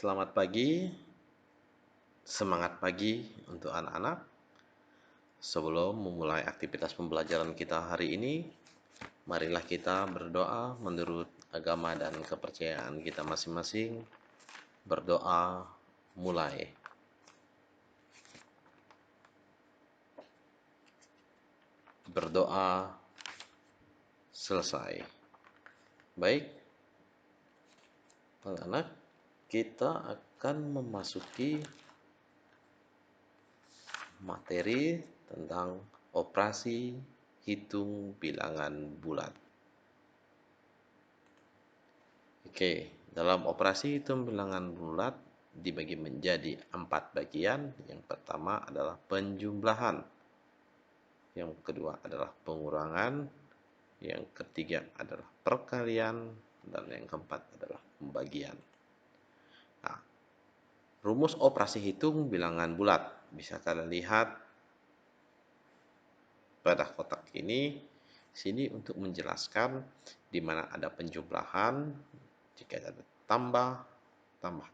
selamat pagi. Semangat pagi untuk anak-anak. Sebelum memulai aktivitas pembelajaran kita hari ini, marilah kita berdoa menurut agama dan kepercayaan kita masing-masing. Berdoa mulai. Berdoa selesai. Baik, anak-anak, kita akan memasuki materi tentang operasi hitung bilangan bulat. Oke, dalam operasi hitung bilangan bulat dibagi menjadi 4 bagian. Yang pertama adalah penjumlahan, yang kedua adalah pengurangan, yang ketiga adalah perkalian, dan yang keempat adalah pembagian. Nah, rumus operasi hitung bilangan bulat bisa kalian lihat pada kotak ini. Sini untuk menjelaskan di mana ada penjumlahan, jika ada tambah,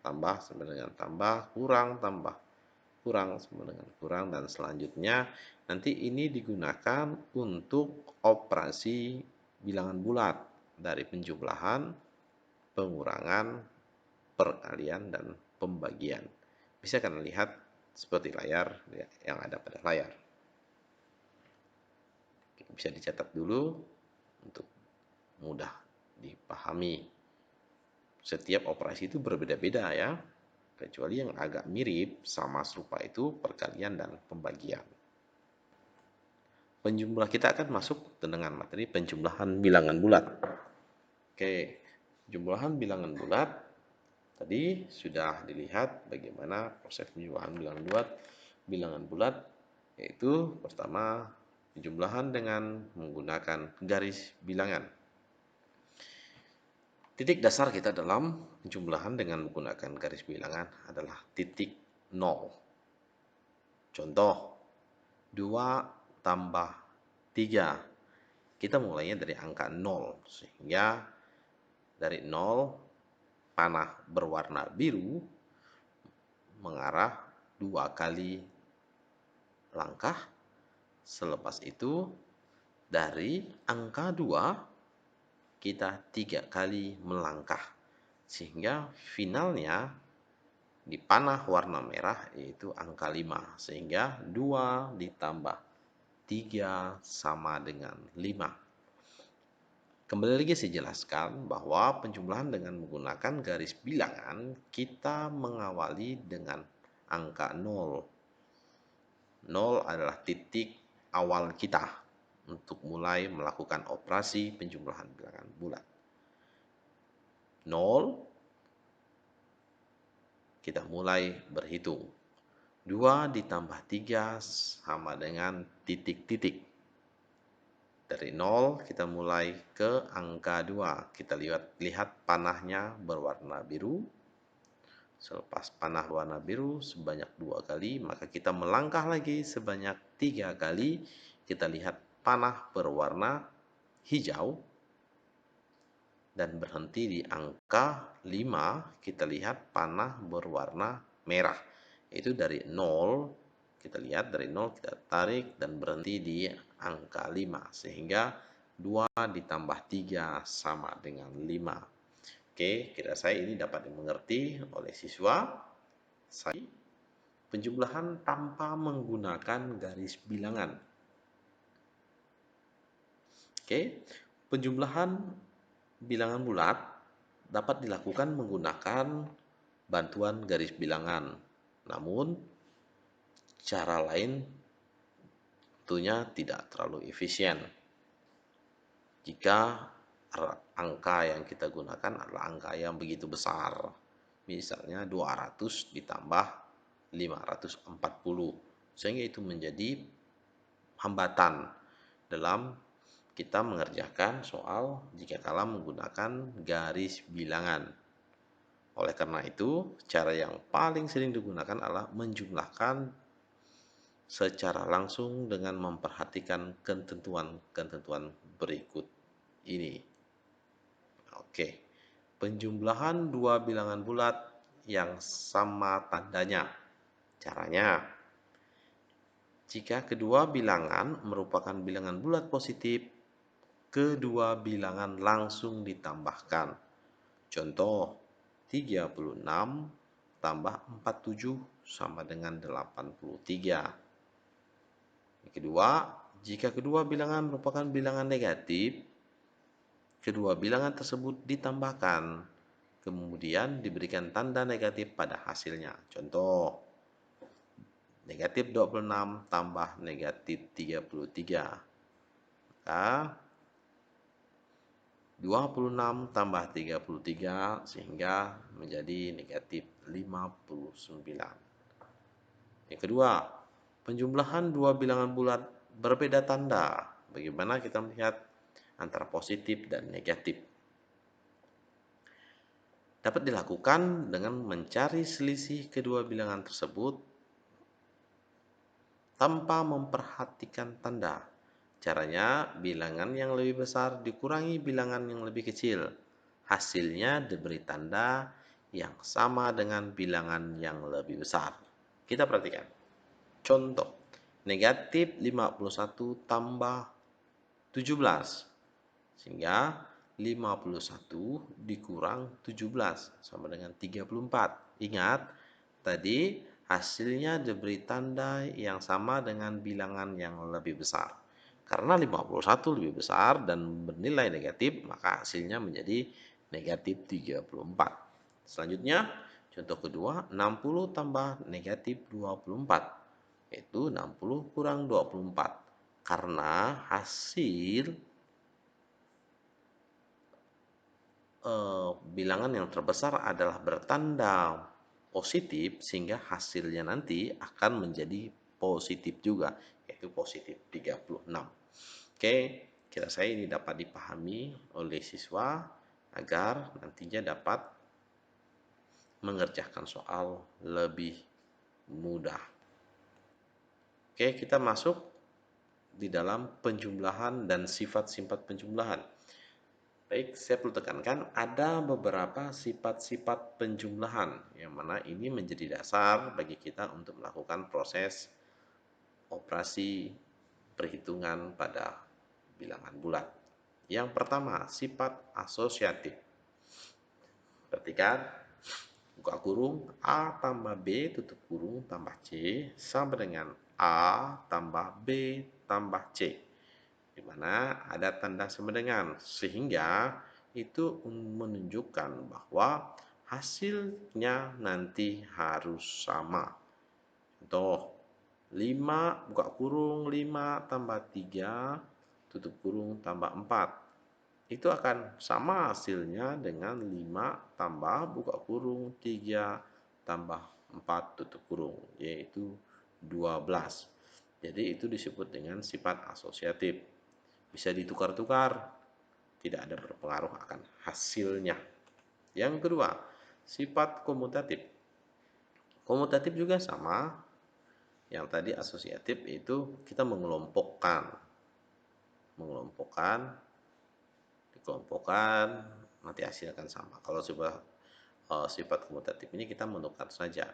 tambah sama dengan tambah, kurang, tambah, kurang sama dengan kurang, dan selanjutnya nanti ini digunakan untuk operasi bilangan bulat dari penjumlahan, pengurangan, perkalian, dan pembagian. Bisa kalian lihat seperti layar yang ada pada layar. Bisa dicatat dulu untuk mudah dipahami. Setiap operasi itu berbeda-beda ya, kecuali yang agak mirip sama serupa itu perkalian dan pembagian. Penjumlah kita akan masuk dengan materi penjumlahan bilangan bulat. Oke, jumlahan bilangan bulat tadi sudah dilihat bagaimana proses penjumlahan bilangan bulat, yaitu pertama penjumlahan dengan menggunakan garis bilangan. Titik dasar kita dalam penjumlahan dengan menggunakan garis bilangan adalah titik 0. Contoh, 2 tambah 3. Kita mulainya dari angka 0, sehingga dari 0 panah berwarna biru mengarah 2 kali langkah. Selepas itu dari angka 2 kita 3 kali melangkah, sehingga finalnya di panah warna merah yaitu angka 5, sehingga 2 ditambah 3 sama dengan 5. Kembali lagi saya jelaskan bahwa penjumlahan dengan menggunakan garis bilangan, kita mengawali dengan angka 0. 0 adalah titik awal kita untuk mulai melakukan operasi penjumlahan bilangan bulat. 0, kita mulai berhitung. 2 ditambah 3 sama dengan titik-titik. Dari 0 kita mulai ke angka 2. Kita lihat panahnya berwarna biru. Selepas panah warna biru sebanyak 2 kali, maka kita melangkah lagi sebanyak 3 kali. Kita lihat panah berwarna hijau. Dan berhenti di angka 5, kita lihat panah berwarna merah. Itu dari 0, kita lihat dari 0 kita tarik dan berhenti di angka 5. Sehingga 2 ditambah 3 sama dengan 5. Oke, kira saya ini dapat dimengerti oleh siswa. Saya penjumlahan tanpa menggunakan garis bilangan. Oke, penjumlahan bilangan bulat dapat dilakukan menggunakan bantuan garis bilangan. Namun, cara lain tentunya tidak terlalu efisien. Jika angka yang kita gunakan adalah angka yang begitu besar. Misalnya 200 ditambah 540. Sehingga itu menjadi hambatan dalam kita mengerjakan soal jika kalah menggunakan garis bilangan. Oleh karena itu, cara yang paling sering digunakan adalah menjumlahkan secara langsung dengan memperhatikan ketentuan-ketentuan berikut ini. Oke, penjumlahan 2 bilangan bulat yang sama tandanya. Caranya, jika kedua bilangan merupakan bilangan bulat positif, kedua bilangan langsung ditambahkan. Contoh, 36 tambah 47 sama dengan 83. Yang kedua, jika kedua bilangan merupakan bilangan negatif, kedua bilangan tersebut ditambahkan, kemudian diberikan tanda negatif pada hasilnya. Contoh, negatif 26 tambah negatif 33. Maka 26 tambah 33 sehingga menjadi negatif 59. Yang kedua, penjumlahan dua bilangan bulat berbeda tanda. Bagaimana kita melihat antara positif dan negatif? Dapat dilakukan dengan mencari selisih kedua bilangan tersebut tanpa memperhatikan tanda. Caranya, bilangan yang lebih besar dikurangi bilangan yang lebih kecil. Hasilnya diberi tanda yang sama dengan bilangan yang lebih besar. Kita perhatikan. Contoh, negatif 51 tambah 17. Sehingga 51 dikurang 17 sama dengan 34. Ingat, tadi hasilnya diberi tanda yang sama dengan bilangan yang lebih besar. Karena 51 lebih besar dan bernilai negatif, maka hasilnya menjadi negatif 34. Selanjutnya, contoh kedua, 60 tambah negatif 24. Yaitu 60 kurang 24. Karena hasil bilangan yang terbesar adalah bertanda positif, sehingga hasilnya nanti akan menjadi positif juga, yaitu positif 36. Oke, kira saya ini dapat dipahami oleh siswa agar nantinya dapat mengerjakan soal lebih mudah. Oke, kita masuk di dalam penjumlahan dan sifat-sifat penjumlahan. Baik, saya perlu tekankan ada beberapa sifat-sifat penjumlahan yang mana ini menjadi dasar bagi kita untuk melakukan proses operasi perhitungan pada bilangan bulat. Yang pertama, sifat asosiatif. Perhatikan, buka kurung A tambah B tutup kurung tambah C sama dengan A tambah B tambah C, di mana ada tanda sama dengan, sehingga itu menunjukkan bahwa hasilnya nanti harus sama. Contoh, 5 buka kurung 5 tambah 3 tutup kurung tambah 4. Itu akan sama hasilnya dengan 5 tambah buka kurung 3 tambah 4 tutup kurung, yaitu 12. Jadi itu disebut dengan sifat asosiatif. Bisa ditukar-tukar, tidak ada berpengaruh akan hasilnya. Yang kedua, sifat komutatif. Komutatif juga sama. Yang tadi asosiatif itu kita mengelompokkan, dikelompokkan, nanti hasil akan sama. Kalau sifat komutatif ini kita menukar saja.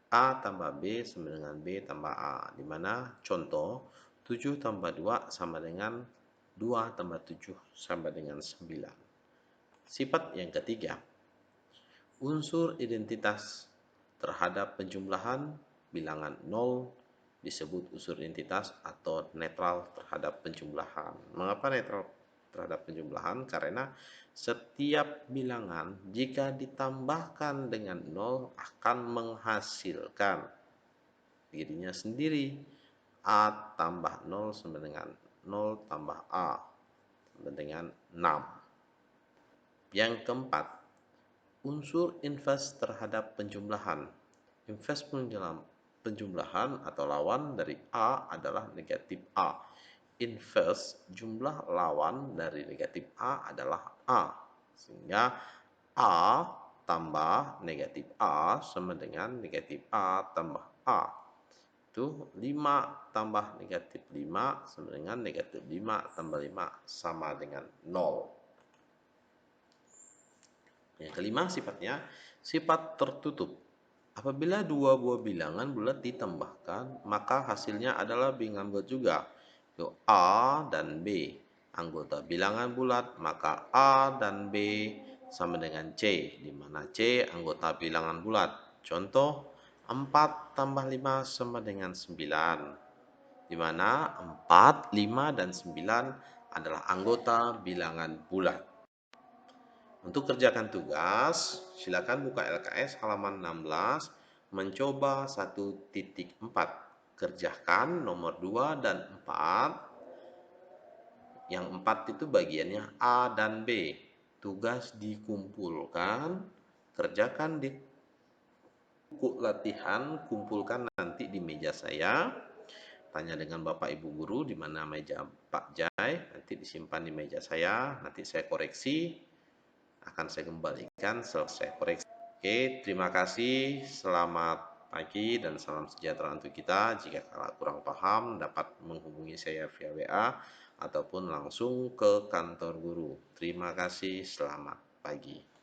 A tambah B sama dengan B tambah A, di mana contoh 7 tambah 2 sama dengan 2 tambah 7 sama dengan 9. Sifat yang ketiga, unsur identitas terhadap penjumlahan bilangan 0 disebut unsur identitas atau netral terhadap penjumlahan. Mengapa netral terhadap penjumlahan? Karena setiap bilangan jika ditambahkan dengan 0 akan menghasilkan dirinya sendiri. A tambah 0 sama dengan 0 tambah A sama dengan 6. Yang keempat, unsur invers terhadap penjumlahan. Invers penjumlahan atau lawan dari A adalah negatif A. Invers jumlah lawan dari negatif A adalah A. Sehingga A tambah negatif A sama dengan negatif A tambah A. Itu 5 tambah negatif 5 sama dengan negatif 5 tambah 5 sama dengan 0. Yang kelima sifatnya sifat tertutup. Apabila dua buah bilangan bulat ditambahkan, maka hasilnya adalah bilangan bulat juga. Yaitu A dan B. Anggota bilangan bulat, maka A dan B sama dengan C, di mana C anggota bilangan bulat. Contoh, 4 tambah 5 sama dengan 9, di mana 4, 5, dan 9 adalah anggota bilangan bulat. Untuk kerjakan tugas, silakan buka LKS halaman 16, mencoba 1.4. Kerjakan nomor 2 dan 4. Yang 4 itu bagiannya A dan B. Tugas dikumpulkan, kerjakan di buku latihan, kumpulkan nanti di meja saya. Tanya dengan Bapak Ibu Guru di mana meja Pak Jai, nanti disimpan di meja saya, nanti saya koreksi, akan saya kembalikan selesai koreksi. Oke, terima kasih. Selamat pagi dan salam sejahtera untuk kita. Jika kurang paham, dapat menghubungi saya via WA ataupun langsung ke kantor guru. Terima kasih. Selamat pagi.